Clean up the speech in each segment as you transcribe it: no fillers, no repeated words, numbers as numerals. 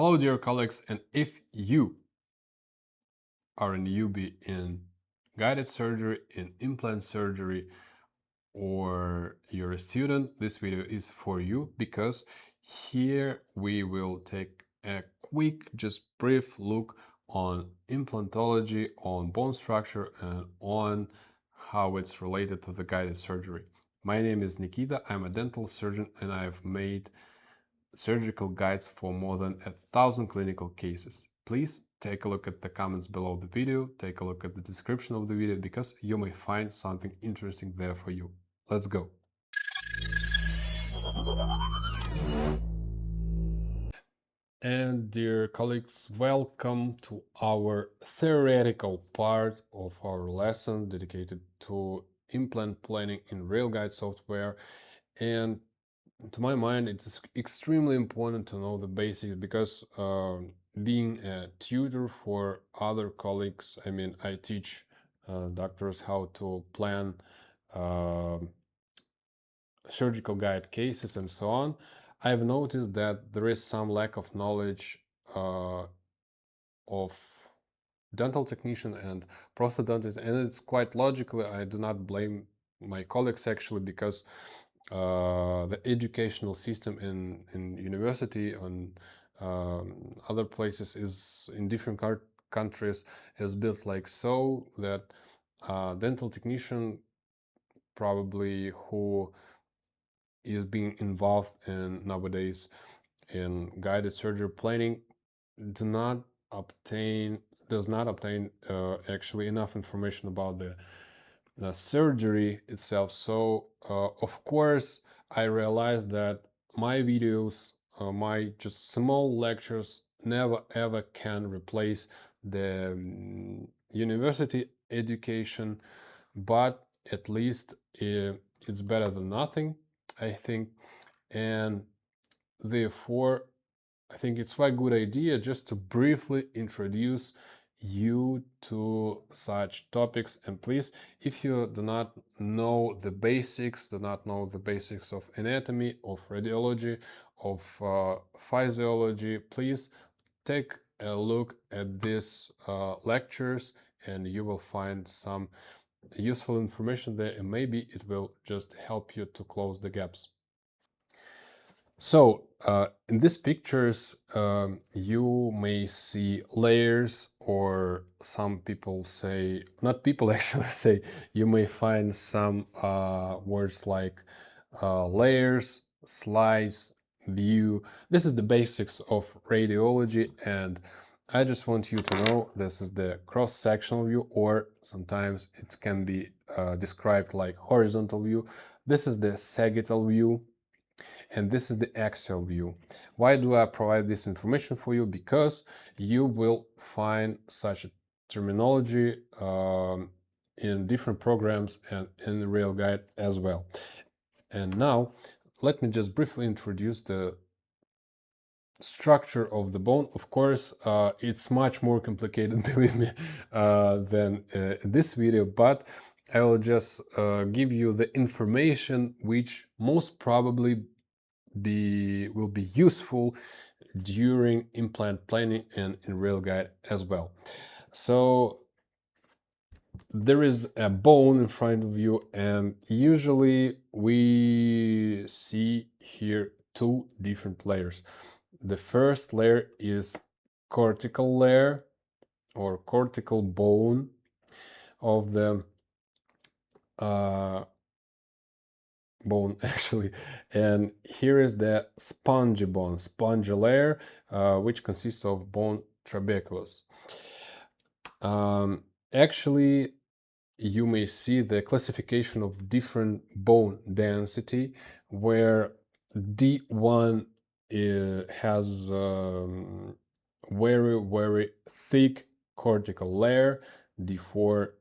Hello dear colleagues, and if you are a newbie in guided surgery, in implant surgery, or you're a student, this video is for you because here we will take a quick, just brief look on implantology, on bone structure, and on how it's related to the guided surgery. My name is Nikita, I'm a dental surgeon, and I've made surgical guides for more than 1,000 clinical cases. Please take a look at the comments below the video, take a look at the description of the video, because you may find something interesting there for you. Let's go. And dear colleagues, welcome to our theoretical part of our lesson dedicated to implant planning in RealGUIDE software. And to my mind, it is extremely important to know the basics because being a tutor for other colleagues, I teach doctors how to plan surgical guide cases and so on. I've noticed that there is some lack of knowledge of dental technician and prosthodontist, and it's quite logical. I do not blame my colleagues actually, because the educational system in university and other places is in different countries is built like so that dental technician probably who is being involved in nowadays in guided surgery planning does not obtain actually enough information about the surgery itself. So of course I realized that my videos, my just small lectures, never ever can replace the university education, but at least it's better than nothing, I think. And therefore I think it's quite a good idea just to briefly introduce you to such topics. And please, if you do not know the basics, of anatomy, of radiology, of physiology, please take a look at these lectures and you will find some useful information there, and maybe it will just help you to close the gaps. So in these pictures, you may see layers, or some people say, not people actually say, you may find some words like layers, slice, view. This is the basics of radiology, and I just want you to know this is the cross-sectional view, or sometimes it can be described like horizontal view. This is the sagittal view, and this is the axial view. Why do I provide this information for you? Because you will find such a terminology in different programs and in the RealGUIDE as well. And now let me just briefly introduce the structure of the bone. Of course, it's much more complicated, believe me, than this video, but I will just give you the information which most probably will be useful during implant planning and in RealGUIDE as well. So there is a bone in front of you, and usually we see here two different layers. The first layer is cortical layer, or cortical bone of the bone actually, and here is the spongy layer, which consists of bone trabeculus. Actually, you may see the classification of different bone density, where D1 has very thick cortical layer, D4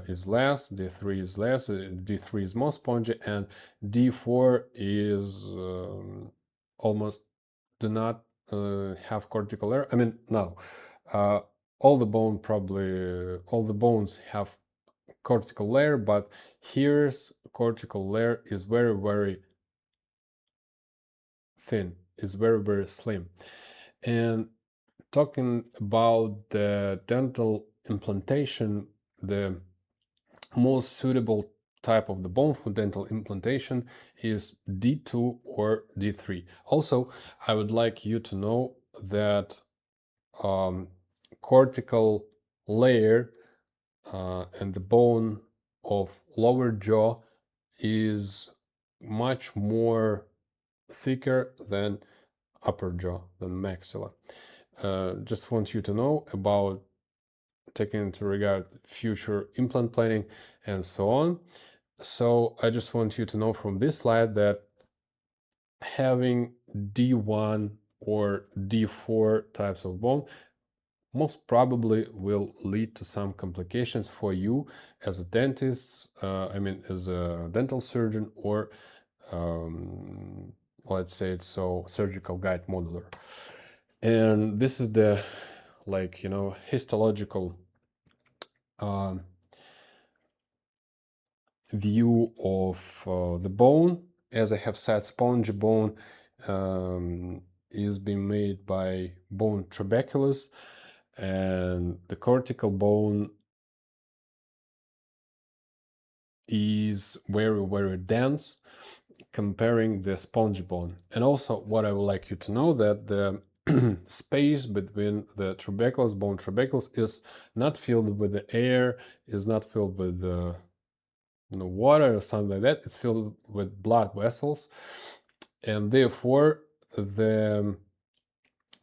is less, D3 is less, D3 is more spongy, and D4 is almost do not have cortical layer. No, all the bones have cortical layer, but here's cortical layer is very thin, is very slim. And talking about the dental implantation, the most suitable type of the bone for dental implantation is D2 or D3. Also, I would like you to know that cortical layer and the bone of lower jaw is much more thicker than upper jaw, than maxilla. Just want you to know about taking into regard future implant planning and so on. So I just want you to know from this slide that having D1 or D4 types of bone most probably will lead to some complications for you as a dentist, as a dental surgeon, or let's say it's so surgical guide modeler. And this is the histological view of the bone. As I have said, spongy bone is being made by bone trabeculus, and the cortical bone is very, very dense comparing the spongy bone. And also what I would like you to know that the space between the trabeculus, bone trabeculus, is not filled with the air, is not filled with the water or something like that. It's filled with blood vessels, and therefore the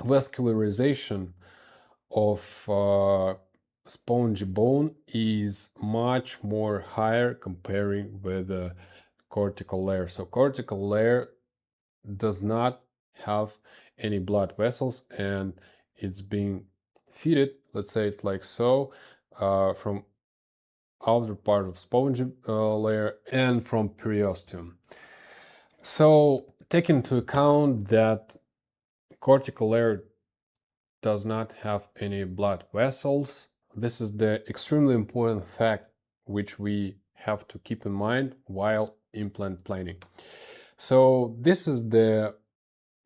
vascularization of spongy bone is much more higher comparing with the cortical layer. So cortical layer does not have any blood vessels, and it's being fed, let's say it like so, from outer part of spongy layer and from periosteum. So take into account that cortical layer does not have any blood vessels. This is the extremely important fact which we have to keep in mind while implant planning. So this is the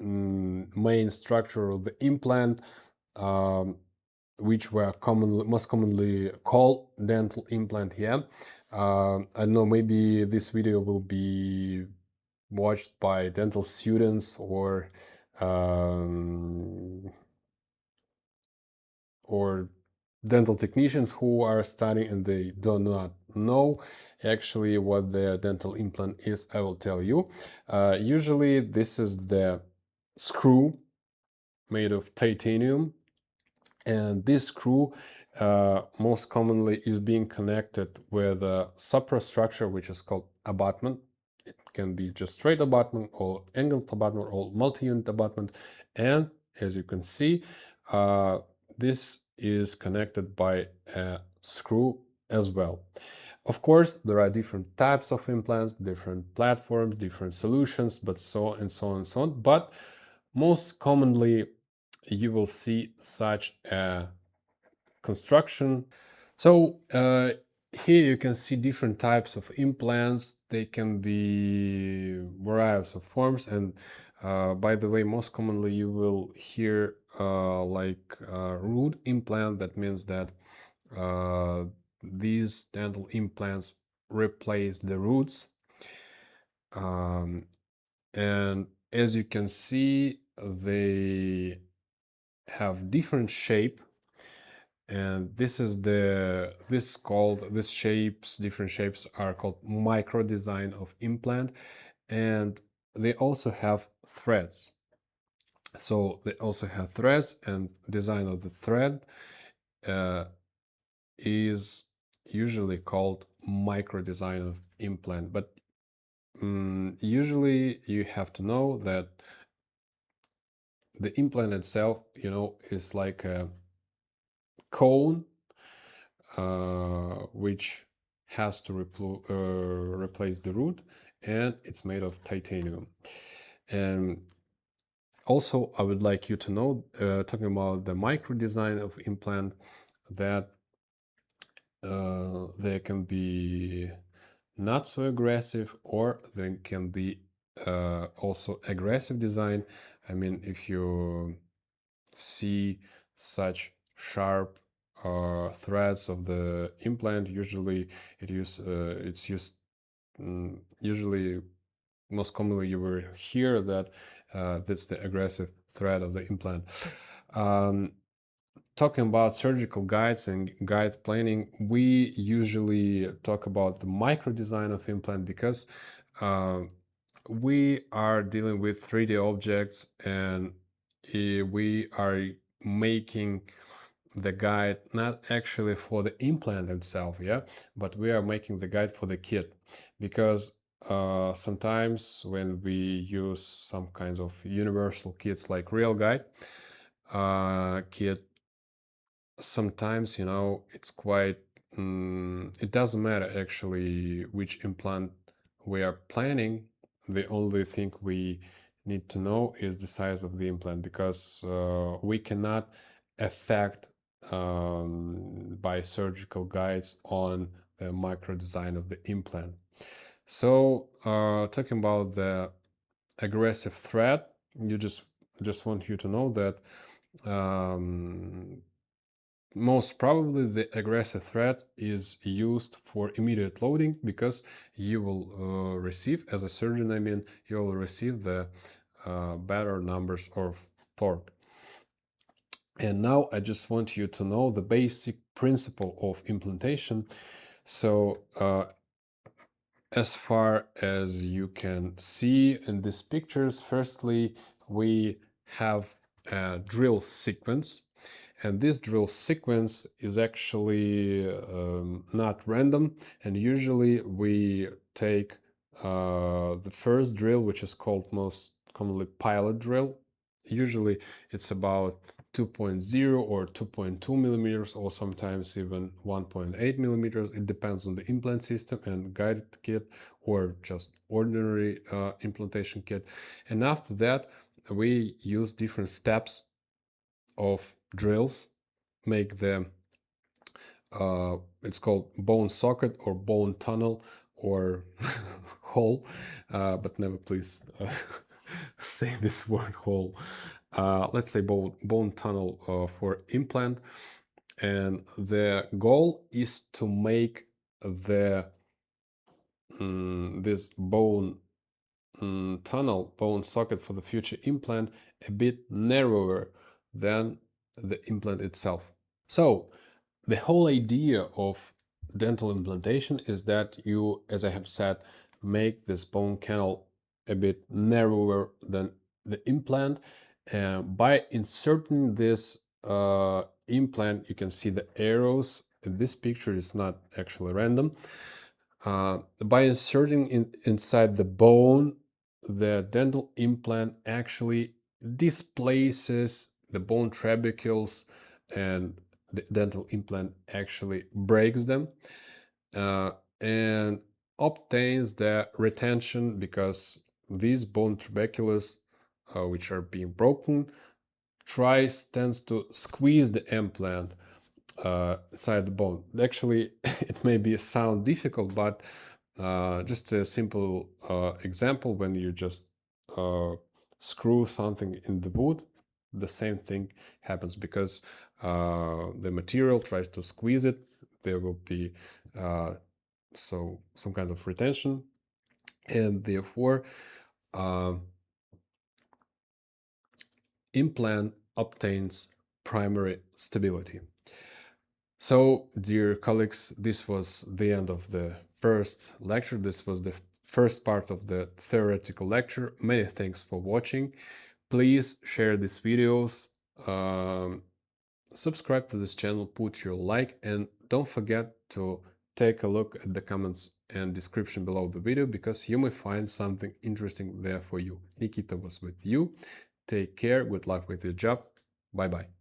main structure of the implant, which were most commonly called dental implant here. I don't know, maybe this video will be watched by dental students um, or dental technicians who are studying and they do not know actually what the dental implant is. I will tell you. Usually this is the screw made of titanium, and this screw most commonly is being connected with a suprastructure which is called abutment. It can be just straight abutment or angled abutment or multi-unit abutment, and as you can see, this is connected by a screw as well. Of course, there are different types of implants, different platforms, different solutions, but so and so and so on. But most commonly, you will see such a construction. So here you can see different types of implants. They can be varieties of forms, and by the way, most commonly you will hear root implant. That means that these dental implants replace the roots, and as you can see, they have different shape, and different shapes are called micro design of implant, and they also have threads. So they also have threads, and design of the thread is usually called micro design of implant. But usually you have to know that the implant itself, is like a cone which has to replace the root, and it's made of titanium. And also I would like you to know, talking about the micro design of implant, that they can be not so aggressive, or they can be also aggressive design. I mean, if you see such sharp threads of the implant. Usually it's used usually most commonly you will hear that that's the aggressive thread of the implant. Talking about surgical guides and guide planning, we usually talk about the micro design of implant because we are dealing with 3D objects, and we are making the guide not actually for the implant itself, yeah, but we are making the guide for the kit, because sometimes when we use some kinds of universal kits like RealGUIDE kit, sometimes, you know, it's quite it doesn't matter actually which implant we are planning. The only thing we need to know is the size of the implant, because we cannot affect by surgical guides on the micro design of the implant. So talking about the aggressive thread, you just want you to know that most probably the aggressive thread is used for immediate loading, because you will receive, as a surgeon, I mean, you will receive the better numbers of torque. And now I just want you to know the basic principle of implantation. So as far as you can see in these pictures, firstly, we have a drill sequence. And this drill sequence is actually not random. And usually we take the first drill, which is called most commonly pilot drill. Usually it's about 2.0 or 2.2 millimeters, or sometimes even 1.8 millimeters. It depends on the implant system and guided kit, or just ordinary implantation kit. And after that, we use different steps of drills, make the it's called bone socket or bone tunnel or hole, but never please say this word hole. Let's say bone tunnel for implant, and the goal is to make the this bone tunnel, bone socket for the future implant a bit narrower than the implant itself. So the whole idea of dental implantation is that you, as I have said, make this bone canal a bit narrower than the implant. By inserting this implant, you can see the arrows. This picture is not actually random. By inserting inside the bone, the dental implant actually displaces the bone trabecules, and the dental implant actually breaks them and obtains the retention, because these bone trabecules, which are being broken, tends to squeeze the implant inside the bone. Actually, it may sound difficult, but just a simple example: when you just screw something in the wood, the same thing happens, because the material tries to squeeze it. There will be some kind of retention, and therefore implant obtains primary stability. So, dear colleagues, this was the end of the first lecture. This was the first part of the theoretical lecture. Many thanks for watching. Please share these videos, subscribe to this channel, put your like, and don't forget to take a look at the comments and description below the video, because you may find something interesting there for you. Nikita was with you. Take care. Good luck with your job. Bye-bye.